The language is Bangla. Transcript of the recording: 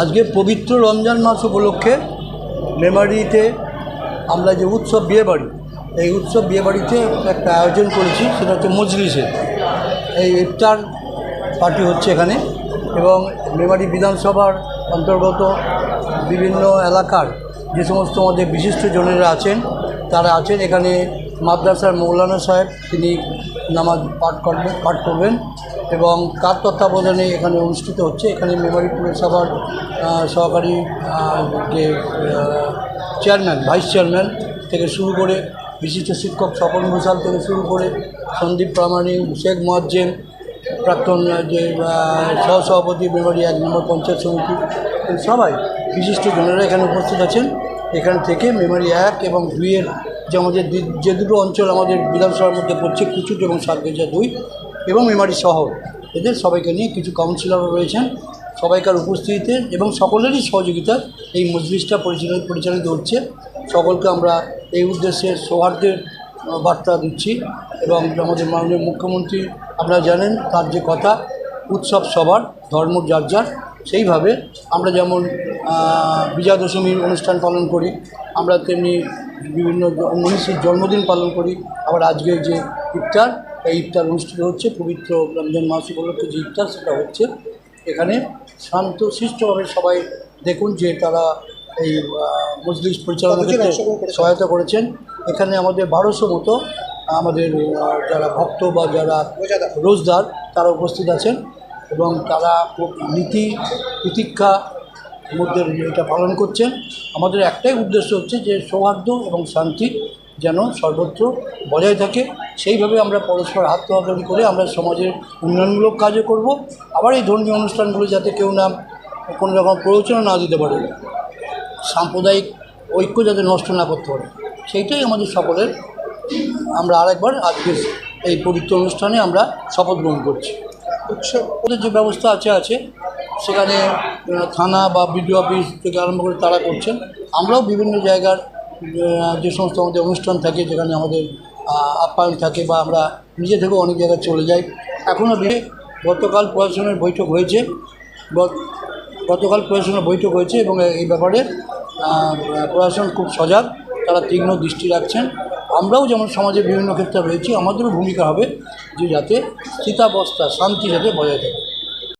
আজকে পবিত্র রমজান মাস উপলক্ষে মেমারিতে আমরা যে উৎসব বিয়েবাড়ি, এই উৎসব বিয়েবাড়িতে একটা আয়োজন করেছি, সেটা হচ্ছে মজলিসের। এই ইফতার পার্টি হচ্ছে এখানে, এবং মেমারি বিধানসভার অন্তর্গত বিভিন্ন এলাকার যে সমস্ত আমাদের বিশিষ্ট জনেরা আছেন তারা আছেন। এখানে মাদ্রাসার মৌলানা সাহেব তিনি নামাজ পাঠ করবেন এবং তার তত্ত্বাবধানে এখানে অনুষ্ঠিত হচ্ছে। এখানে মেমারি পুরসভার সহকারী যে চেয়ারম্যান, ভাইস চেয়ারম্যান থেকে শুরু করে বিশিষ্ট শিক্ষক স্বপন ঘোষাল থেকে শুরু করে সন্দীপ প্রামাণিক, শেখ মোয়াজ্জেম, প্রাক্তন যে সহসভাপতি মেমারি 1 নম্বর পঞ্চায়েত সমিতি, সবাই বিশিষ্ট জনেরা এখানে উপস্থিত আছেন। এখান থেকে মেমারি 1 এবং 2-এর যে আমাদের যে দুটো অঞ্চল আমাদের বিধানসভার মধ্যে পড়ছে, কুচুট এবং সাতগেজা 2 এবং মেমারি শহর, এদের সবাইকে নিয়ে কিছু কাউন্সিলরও রয়েছেন। সবাইকার উপস্থিতিতে এবং সকলেরই সহযোগিতা এই মজলিসটা পরিচালিত হচ্ছে। সকলকে আমরা এই উদ্দেশ্যে সৌহার্দ্যের বার্তা দিচ্ছি। এবং আমাদের মাননীয় মুখ্যমন্ত্রী, আপনারা জানেন তার যে কথা, উৎসব সবার, ধর্ম যার যার, সেইভাবে আমরা যেমন বিজয়া দশমীর অনুষ্ঠান পালন করি, আমরা তেমনি বিভিন্ন মনীষীর জন্মদিন পালন করি। আবার আজকের যে ইফতার, এই ইফতার অনুষ্ঠিত হচ্ছে, পবিত্র রমজান মাস উপলক্ষে যে ইফতার সেটা হচ্ছে। এখানে শান্ত শিষ্টভাবে সবাই দেখুন যে তারা এই মজলিস পরিচালনার ক্ষেত্রে সহায়তা করেছেন। এখানে আমাদের 1200 মতো আমাদের যারা ভক্ত বা যারা রোজদার তারা উপস্থিত আছেন এবং তারা খুব নীতি প্রতীক্ষা মধ্যে এটা পালন করছেন। আমাদের একটাই উদ্দেশ্য হচ্ছে যে সৌহার্দ্য এবং শান্তি যেন সর্বত্র বজায় থাকে। সেইভাবে আমরা পরস্পর হাত ধরাধরি করে আমরা সমাজের উন্নয়নমূলক কাজও করব। আবার এই ধর্মীয় অনুষ্ঠানগুলো যাতে কেউ না কোনো রকম প্ররোচনা না দিতে পারে, সাম্প্রদায়িক ঐক্য যাতে নষ্ট না করতে পারে, সেইটাই আমাদের সকলের। আমরা আরেকবার আজকের এই পবিত্র অনুষ্ঠানে আমরা শপথ গ্রহণ করছি। উৎসবের যে ব্যবস্থা আছে সেখানে থানা বা বিডিও অফিস থেকে আরম্ভ করে তারা করছেন। আমরাও বিভিন্ন জায়গার যে সমস্ত আমাদের অনুষ্ঠান থাকে, যেখানে আমাদের আপ্যায়ন থাকে বা আমরা নিজে থেকেও অনেক জায়গায় চলে যাই। এখনও গতকাল প্রশাসনের বৈঠক হয়েছে, এবং এই ব্যাপারে প্রশাসন খুব সজাগ, তারা তীক্ষ্ণ দৃষ্টি রাখছেন। আমরাও যেমন সমাজের বিভিন্ন ক্ষেত্রে রয়েছি, আমাদেরও ভূমিকা হবে যে যাতে স্থিতাবস্থা, শান্তি যাতে বজায় থাকে।